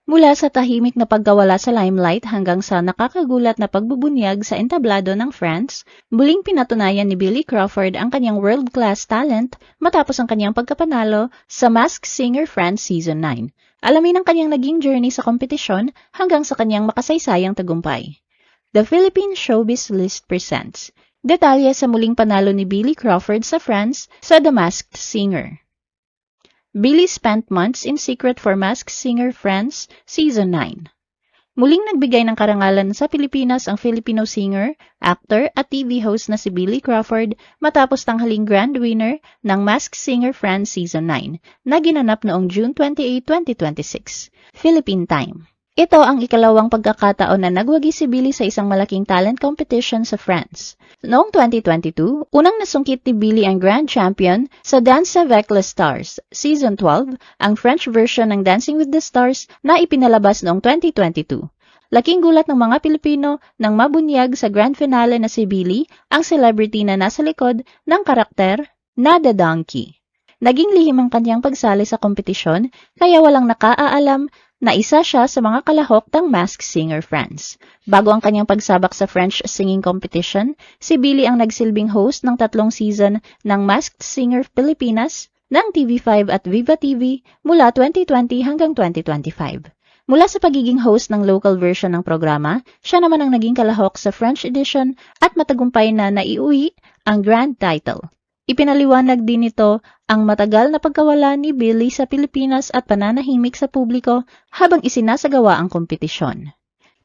Mula sa tahimik na pagkawala sa limelight hanggang sa nakakagulat na pagbubunyag sa entablado ng France, muling pinatunayan ni Billy Crawford ang kanyang world-class talent matapos ang kanyang pagkapanalo sa Masked Singer France Season 9. Alamin ang kanyang naging journey sa kompetisyon hanggang sa kanyang makasaysayang tagumpay. The Philippine Showbiz List presents detalye sa muling panalo ni Billy Crawford sa France sa The Masked Singer. Billy spent months in secret for Masked Singer France Season 9. Muling nagbigay ng karangalan sa Pilipinas ang Filipino singer, actor at TV host na si Billy Crawford matapos tanghaling grand winner ng Masked Singer France Season 9 na ginanap noong June 28, 2026, Philippine Time. Ito ang ikalawang pagkakataon na nagwagi si Billy sa isang malaking talent competition sa France. Noong 2022, unang nasungkit ni Billy ang Grand Champion sa Dance avec les Stars, Season 12, ang French version ng Dancing with the Stars na ipinalabas noong 2022. Laking gulat ng mga Pilipino nang mabunyag sa grand finale na si Billy, ang celebrity na nasa likod ng karakter na The Donkey. Naging lihim ang kanyang pagsali sa kompetisyon, kaya walang nakaaalam na isa siya sa mga kalahok ng Masked Singer France. Bago ang kanyang pagsabak sa French singing competition, si Billy ang nagsilbing host ng 3 season ng Masked Singer Pilipinas ng TV5 at Viva TV mula 2020 hanggang 2025. Mula sa pagiging host ng local version ng programa, siya naman ang naging kalahok sa French edition at matagumpay na naiuwi ang grand title. Ipinaliwanag din nito ang matagal na pagkawala ni Billy sa Pilipinas at pananahimik sa publiko habang isinasagawa ang kompetisyon.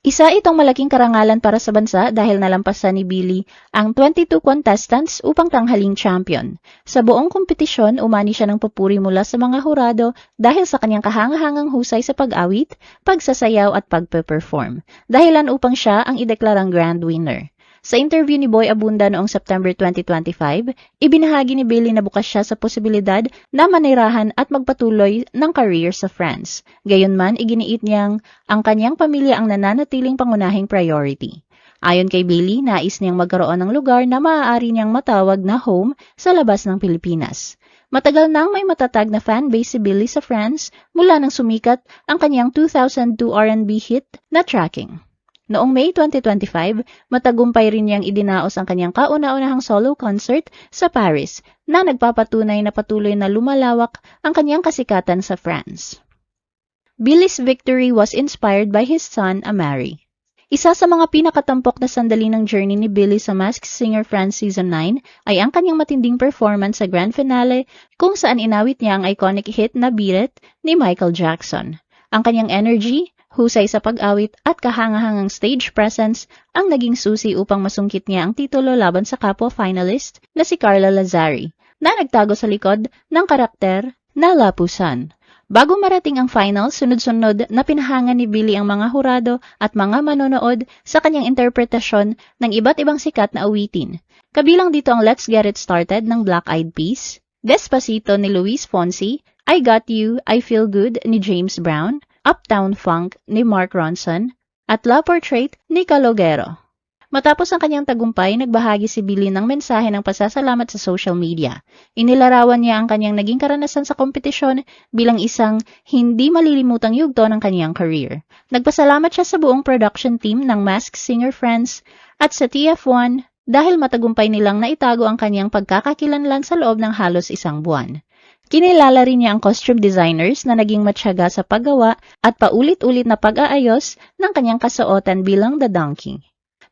Isa itong malaking karangalan para sa bansa dahil nalampasan ni Billy ang 22 contestants upang tanghaling champion. Sa buong kompetisyon, umani siya ng papuri mula sa mga hurado dahil sa kanyang kahangahangang husay sa pag-awit, pagsasayaw at pagpe-perform, dahilan upang siya ang ideklarang grand winner. Sa interview ni Boy Abunda noong September 2025, ibinahagi ni Billy na bukas siya sa posibilidad na manirahan at magpatuloy ng career sa France. Gayunman, iginiit niyang ang kanyang pamilya ang nananatiling pangunahing priority. Ayon kay Billy, nais niyang magkaroon ng lugar na maaari niyang matawag na home sa labas ng Pilipinas. Matagal nang may matatag na fanbase si Billy sa France mula nang sumikat ang kanyang 2002 R&B hit na Tracking. Noong May 2025, matagumpay rin niyang idinaos ang kanyang kauna-unahang solo concert sa Paris na nagpapatunay na patuloy na lumalawak ang kanyang kasikatan sa France. Billy's victory was inspired by his son, Amari. Isa sa mga pinakatampok na sandali ng journey ni Billy sa Masked Singer France Season 9 ay ang kanyang matinding performance sa grand finale kung saan inawit niya ang iconic hit na Beat It ni Michael Jackson. Ang kanyang energy, husay sa pag-awit at kahangahangang stage presence ang naging susi upang masungkit niya ang titulo laban sa kapwa finalist na si Carla Lazari na nagtago sa likod ng karakter na Lapusan. Bago marating ang final, sunod-sunod na pinahangan ni Billy ang mga hurado at mga manonood sa kanyang interpretasyon ng iba't ibang sikat na awitin. Kabilang dito ang Let's Get It Started ng Black Eyed Peas, Despacito ni Luis Fonsi, I Got You, I Feel Good ni James Brown, Uptown Funk ni Mark Ronson, at La Portrait ni Calogero. Matapos ang kanyang tagumpay, nagbahagi si Billy ng mensahe ng pasasalamat sa social media. Inilarawan niya ang kanyang naging karanasan sa kompetisyon bilang isang hindi malilimutang yugto ng kanyang career. Nagpasalamat siya sa buong production team ng Masked Singer France at sa TF1 dahil matagumpay nilang naitago ang kanyang pagkakakilanlan sa loob ng halos 1 buwan. Kinilala rin niya ang costume designers na naging matyaga sa paggawa at paulit-ulit na pag-aayos ng kanyang kasuotan bilang The Donkey.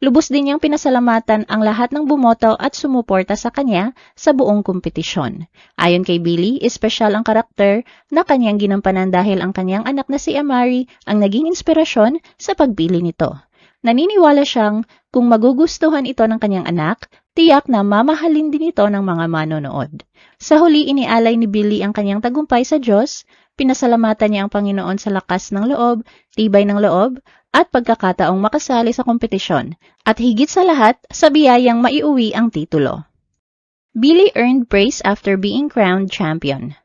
Lubos din niyang pinasalamatan ang lahat ng bumoto at sumuporta sa kanya sa buong kompetisyon. Ayon kay Billy, espesyal ang karakter na kanyang ginampanan dahil ang kanyang anak na si Amari ang naging inspirasyon sa pagpili nito. Naniniwala siyang kung magugustuhan ito ng kanyang anak, tiyak na mamahalin din ito ng mga manonood. Sa huli, inialay ni Billy ang kanyang tagumpay sa Diyos, pinasalamatan niya ang Panginoon sa lakas ng loob, tibay ng loob, at pagkakataong makasali sa kompetisyon, at higit sa lahat, sa biyayang maiuwi ang titulo. Billy earned praise after being crowned champion.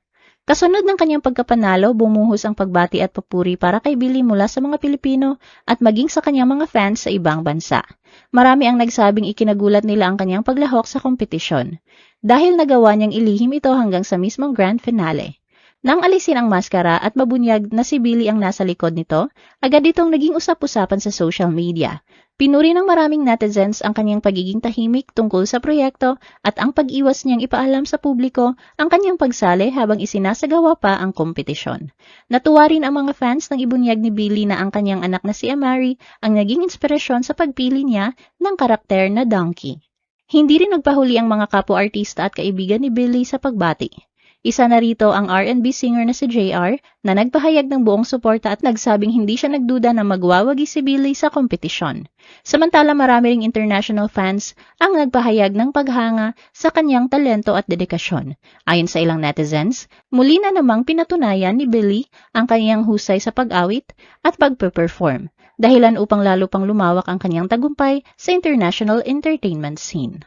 Kasunod ng kanyang pagkapanalo, bumuhos ang pagbati at papuri para kay Billy mula sa mga Pilipino at maging sa kanyang mga fans sa ibang bansa. Marami ang nagsabing ikinagulat nila ang kanyang paglahok sa kompetisyon dahil nagawa niyang ilihim ito hanggang sa mismong grand finale. Nang alisin ang maskara at mabunyag na si Billy ang nasa likod nito, agad itong naging usap-usapan sa social media. Pinuri ng maraming netizens ang kanyang pagiging tahimik tungkol sa proyekto at ang pag-iwas niyang ipaalam sa publiko ang kanyang pagsali habang isinasagawa pa ang kompetisyon. Natuwa rin ang mga fans nang ibunyag ni Billy na ang kanyang anak na si Amari ang naging inspirasyon sa pagpili niya ng karakter na donkey. Hindi rin nagpahuli ang mga kapwa-artista at kaibigan ni Billy sa pagbati. Isa na rito ang R&B singer na si JR na nagpahayag ng buong suporta at nagsabing hindi siya nagduda na magwawagi si Billy sa kompetisyon. Samantala marami ring international fans ang nagpahayag ng paghanga sa kanyang talento at dedikasyon. Ayon sa ilang netizens, muli na namang pinatunayan ni Billy ang kanyang husay sa pag-awit at pag-perform, dahilan upang lalo pang lumawak ang kanyang tagumpay sa international entertainment scene.